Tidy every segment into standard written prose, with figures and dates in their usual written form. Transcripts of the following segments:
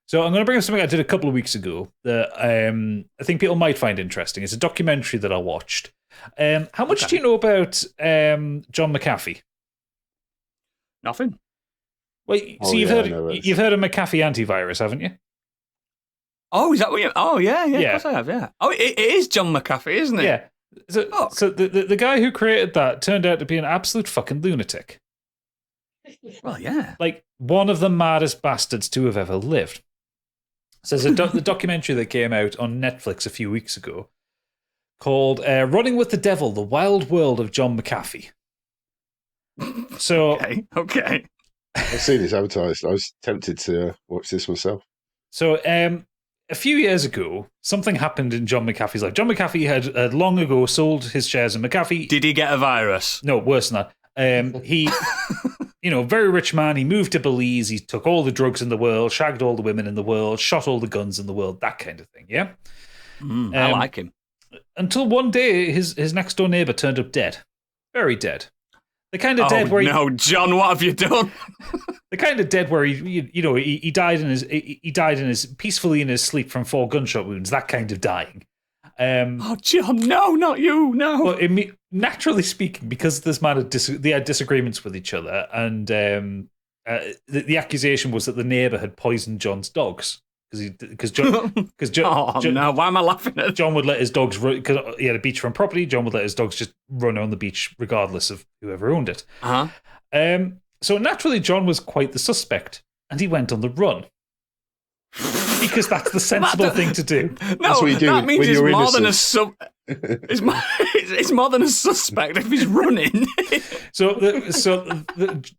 So I'm going to bring up something I did a couple of weeks ago that I think people might find interesting. It's a documentary that I watched. How much do you know about John McAfee? Nothing. Well, so you've heard of McAfee antivirus, haven't you? Oh, is that what you... Oh, yeah, of course I have, yeah. Oh, it is John McAfee, isn't it? Yeah. So the guy who created that turned out to be an absolute fucking lunatic. Well, yeah. Like, one of the maddest bastards to have ever lived. So there's the documentary that came out on Netflix a few weeks ago called Running with the Devil, The Wild World of John McAfee. So, okay. I've seen this advertised. I was tempted to watch this myself. So, a few years ago, something happened in John McAfee's life. John McAfee had long ago sold his shares in McAfee. Did he get a virus? No, worse than that. He... very rich man. He moved to Belize. He took all the drugs in the world, shagged all the women in the world, shot all the guns in the world, that kind of thing, yeah? I like him. Until one day, his next-door neighbour turned up dead. Very dead. The kind of dead where no, John, what have you done? The kind of dead where he died peacefully in his sleep from 4 gunshot wounds, that kind of dying. John, no, not you, no. Well, naturally speaking, because this man they had disagreements with each other, and the accusation was that the neighbour had poisoned John's dogs because John. No, why am I laughing at? John would let his dogs run because he had a beachfront property. John would let his dogs just run on the beach regardless of whoever owned it. So naturally, John was quite the suspect, and he went on the run. Because that's the sensible thing to do. No, that's what you do that means he's more than it's more than a suspect if he's running. So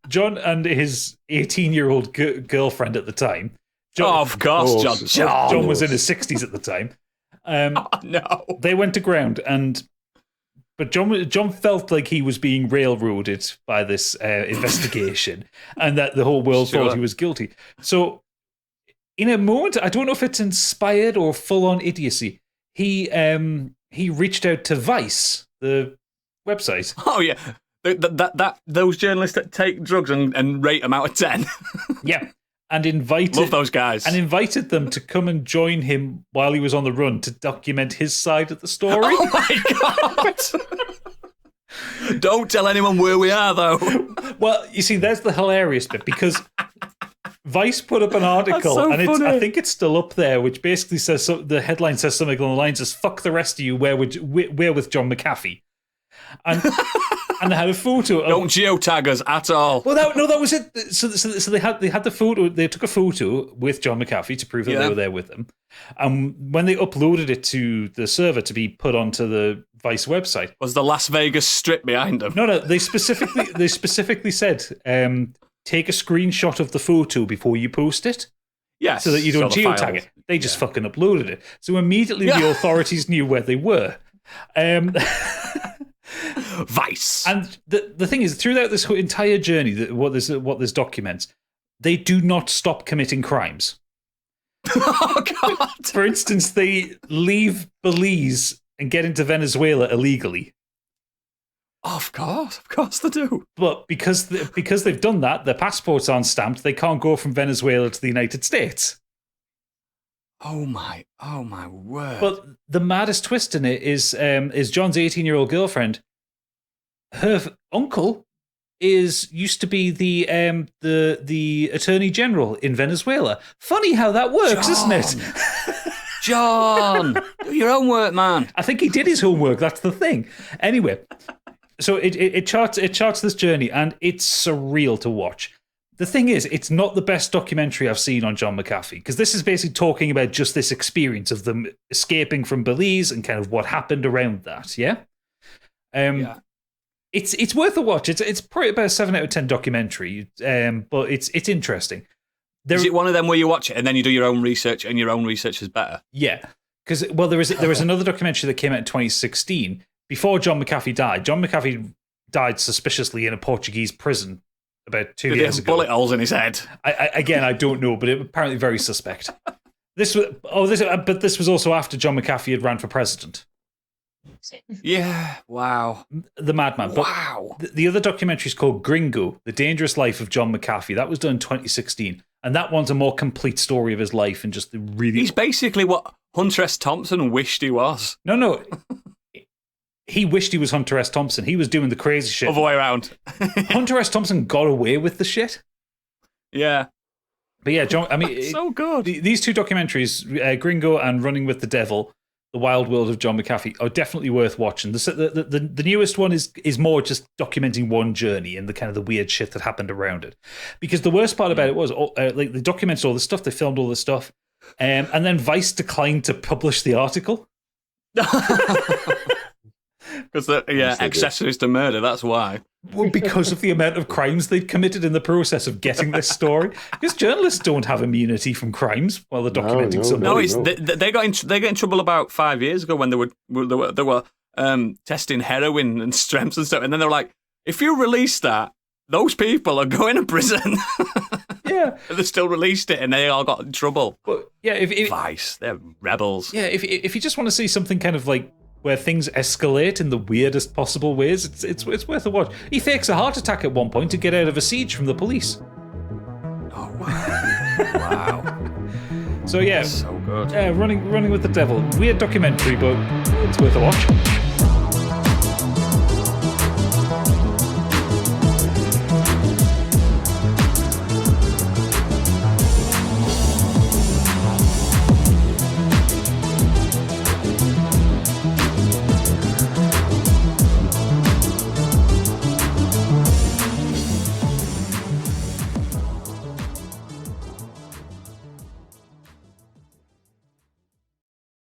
John and his 18-year-old girlfriend at the time. John, of course, John was in his 60s at the time. No, they went to ground, but John felt like he was being railroaded by this investigation, and that the whole world thought he was guilty. So, in a moment, I don't know if it's inspired or full-on idiocy, he reached out to Vice, the website. Oh yeah, those journalists that take drugs and rate them out of 10. Yeah, and love those guys, and invited them to come and join him while he was on the run to document his side of the story. Oh my god! Don't tell anyone where we are, though. Well, you see, there's the hilarious bit, because Vice put up an article, and I think it's still up there, which basically says, the headline says something along the lines of, "Fuck the rest of you, we're with John McAfee." And they had a photo. Don't geotag us at all. Well, that was it. So they had the photo. They took a photo with John McAfee to prove that they were there with him. And when they uploaded it to the server to be put onto the Vice website, was the Las Vegas Strip behind them? No. They specifically said, take a screenshot of the photo before you post it. Yes, so that you don't geotag it. They just fucking uploaded it. So immediately the authorities knew where they were. Vice. And the thing is, throughout this entire journey, what this documents, they do not stop committing crimes. Oh God! For instance, they leave Belize and get into Venezuela illegally. Of course they do. But because they've done that, their passports aren't stamped. They can't go from Venezuela to the United States. Oh my word! But the maddest twist in it is John's 18-year-old girlfriend. Her uncle used to be the Attorney General in Venezuela. Funny how that works, isn't it? John, do your homework, man. I think he did his homework. That's the thing. Anyway, so it charts this journey, and it's surreal to watch. The thing is, it's not the best documentary I've seen on John McAfee, because this is basically talking about just this experience of them escaping from Belize and kind of what happened around that. Yeah. It's worth a watch. It's probably about a 7 out of 10 documentary, but it's interesting. Is it one of them where you watch it and then you do your own research, and your own research is better? Yeah, because there was another documentary that came out in 2016 before John McAfee died. John McAfee died suspiciously in a Portuguese prison about 2 years ago. Bullet holes in his head. I don't know, but it apparently very suspect. This was also after John McAfee had ran for president. Yeah, wow. The Madman. Wow. But the other documentary is called Gringo, The Dangerous Life of John McAfee. That was done in 2016. And that one's a more complete story of his life and just the really... He's basically what Hunter S. Thompson wished he was. No. He wished he was Hunter S. Thompson. He was doing the crazy shit. Other way around. Hunter S. Thompson got away with the shit. Yeah. But yeah, John, I mean... so good. These two documentaries, Gringo and Running with the Devil, The Wild World of John McAfee, are definitely worth watching. The newest one is more just documenting one journey and the kind of the weird shit that happened around it. Because the worst part about it was, like, they documented all the stuff, they filmed all the stuff, and then Vice declined to publish the article. Because accessories to murder, that's why. Well, because of the amount of crimes they'd committed in the process of getting this story. Because journalists don't have immunity from crimes while they're documenting something. No, they got in trouble about 5 years ago when they were testing heroin and strengths and stuff, and then they were like, if you release that, those people are going to prison. Yeah, and they still released it, and they all got in trouble. But yeah, Vice, they're rebels. Yeah, if you just want to see something kind of like where things escalate in the weirdest possible ways, it's worth a watch. He fakes a heart attack at one point to get out of a siege from the police. Oh wow! Wow. So yeah, that's so good. Yeah, running with the devil. Weird documentary, but it's worth a watch.